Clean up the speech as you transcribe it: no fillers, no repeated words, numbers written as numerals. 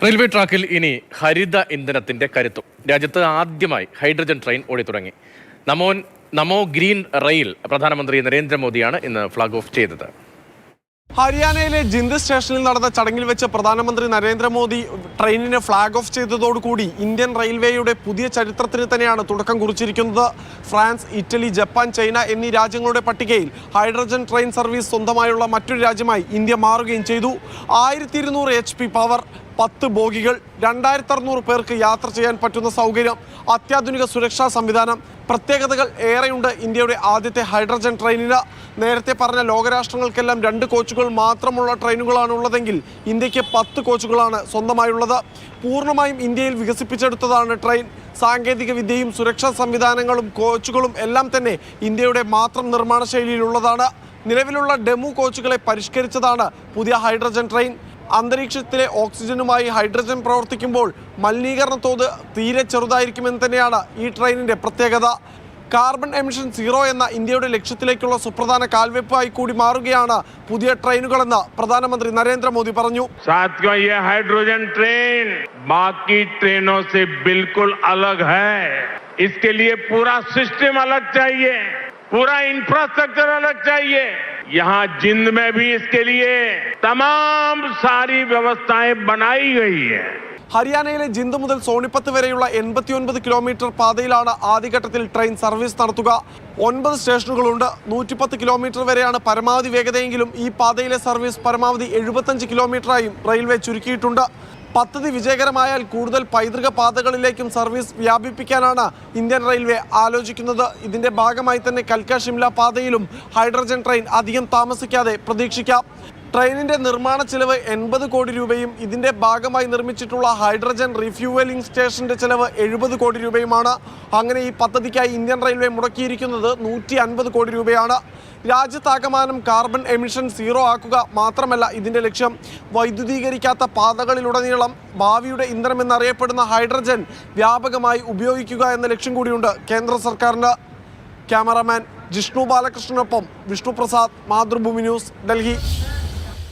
Railway ട്രാക്കിൽ ഇനി ഹരിത ഇന്ധനത്തിന്റെ കരുത്തും. രാജ്യത്ത് ആദ്യമായി ഹൈഡ്രജൻ ട്രെയിൻ ഓടിത്തുടങ്ങി. നമോ ഗ്രീൻ റെയിൽ പ്രധാനമന്ത്രി നരേന്ദ്രമോദിയാണ് ഇന്ന് ഫ്ലാഗ് ഓഫ് ചെയ്തത്. ഹരിയാനയിലെ ജിന്ദ് സ്റ്റേഷനിൽ നടന്ന ചടങ്ങിൽ വെച്ച് പ്രധാനമന്ത്രി നരേന്ദ്രമോദി ട്രെയിനിനെ ഫ്ലാഗ് ഓഫ് ചെയ്തതോടുകൂടി ഇന്ത്യൻ റെയിൽവേയുടെ പുതിയ ചരിത്രത്തിന് തന്നെയാണ് തുടക്കം കുറിച്ചിരിക്കുന്നത്. ഫ്രാൻസ്, ഇറ്റലി, ജപ്പാൻ, ചൈന എന്നീ രാജ്യങ്ങളുടെ പട്ടികയിൽ ഹൈഡ്രജൻ ട്രെയിൻ സർവീസ് സ്വന്തമായുള്ള മറ്റൊരു രാജ്യമായി ഇന്ത്യ മാറുകയും ചെയ്തു. 1200 HP പവർ, 10 ബോഗികൾ, 2600 പേർക്ക് യാത്ര ചെയ്യാൻ പറ്റുന്ന സൗകര്യം, അത്യാധുനിക സുരക്ഷാ സംവിധാനം, പ്രത്യേകതകൾ ഏറെയുണ്ട് ഇന്ത്യയുടെ ആദ്യത്തെ ഹൈഡ്രജൻ ട്രെയിനിന്. നേരത്തെ പറഞ്ഞ ലോകരാഷ്ട്രങ്ങൾക്കെല്ലാം 2 കോച്ചുകൾ മാത്രമുള്ള ട്രെയിനുകളാണ് ഉള്ളതെങ്കിൽ ഇന്ത്യക്ക് 10 കോച്ചുകളാണ് സ്വന്തമായുള്ളത്. പൂർണ്ണമായും ഇന്ത്യയിൽ വികസിപ്പിച്ചെടുത്തതാണ് ട്രെയിൻ. സാങ്കേതിക വിദ്യയും സുരക്ഷാ സംവിധാനങ്ങളും കോച്ചുകളും എല്ലാം തന്നെ ഇന്ത്യയുടെ മാത്രം നിർമ്മാണ ശൈലിയിലുള്ളതാണ്. നിലവിലുള്ള ഡെമു കോച്ചുകളെ പരിഷ്കരിച്ചതാണ് പുതിയ ഹൈഡ്രജൻ ട്രെയിൻ. അന്തരീക്ഷത്തിലെ ഓക്സിജനുമായി ഹൈഡ്രജൻ പ്രവർത്തിക്കുമ്പോൾ മലിനീകരണ തോത് തീരെ ചെറുതായിരിക്കുമെന്ന് തന്നെയാണ് ഈ ട്രെയിനിന്റെ പ്രത്യേകത. കാർബൺ എമിഷൻ സീറോ എന്ന ഇന്ത്യയുടെ ലക്ഷ്യത്തിലേക്കുള്ള സുപ്രധാന കാൽവെപ്പായി കൂടി മാറുകയാണ് പുതിയ ട്രെയിനുകളെന്ന് പ്രധാനമന്ത്രി നരേന്ദ്രമോദി പറഞ്ഞു. साथियों, ये हाइड्रोजन ट्रेन बाकी ट्रेनों से बिल्कुल अलग है. इसके लिए पूरा सिस्टम अलग चाहिए, पूरा इंफ्रास्ट्रक्चर अलग चाहिए. यहाँ जिंद में भी इसके लिए तमाम सारी व्यवस्थाएं बनाई गई है. ഹരിയാനയിലെ ജിന്ദ് മുതൽ സോണിപ്പത്ത് വരെയുള്ള 89 കിലോമീറ്റർ പാതയിലാണ് ആദ്യഘട്ടത്തിൽ ട്രെയിൻ സർവീസ് നടത്തുക. 9 സ്റ്റേഷനുകളുണ്ട്. 110 കിലോമീറ്റർ വരെയാണ് പരമാവധി വേഗതയെങ്കിലും ഈ പാതയിലെ സർവീസ് പരമാവധി 75 കിലോമീറ്ററായും റെയിൽവേ ചുരുക്കിയിട്ടുണ്ട്. പദ്ധതി വിജയകരമായാൽ കൂടുതൽ പൈതൃക പാതകളിലേക്കും സർവീസ് വ്യാപിപ്പിക്കാനാണ് ഇന്ത്യൻ റെയിൽവേ ആലോചിക്കുന്നത്. ഇതിന്റെ ഭാഗമായി തന്നെ കൽക്ക ഷിംല പാതയിലും ഹൈഡ്രജൻ ട്രെയിൻ അധികം താമസിക്കാതെ പ്രതീക്ഷിക്കാം. ട്രെയിനിന്റെ നിർമ്മാണ ചെലവ് 80 കോടി രൂപയും ഇതിന്റെ ഭാഗമായി നിർമ്മിച്ചിട്ടുള്ള ഹൈഡ്രജൻ റീഫ്യൂവലിംഗ് സ്റ്റേഷന്റെ ചെലവ് 70 കോടി രൂപയുമാണ്. അങ്ങനെ ഈ പദ്ധതിക്കായി ഇന്ത്യൻ റെയിൽവേ മുടക്കിയിരിക്കുന്നത് 150 കോടി രൂപയാണ്. രാജ്യത്താകമാനം കാർബൺ എമിഷൻ സീറോ ആക്കുക മാത്രമല്ല ഇതിന്റെ ലക്ഷ്യം. വൈദ്യുതീകരിക്കാത്ത പാതകളിലുടനീളം ഭാവിയുടെ ഇന്ധനമെന്നറിയപ്പെടുന്ന ഹൈഡ്രജൻ വ്യാപകമായി ഉപയോഗിക്കുക എന്ന ലക്ഷ്യം കൂടിയുണ്ട് കേന്ദ്ര സർക്കാരിന്. ക്യാമറാമാൻ ജിഷ്ണു ബാലകൃഷ്ണനൊപ്പം വിഷ്ണു പ്രസാദ്, മാതൃഭൂമി ന്യൂസ്, ഡൽഹി.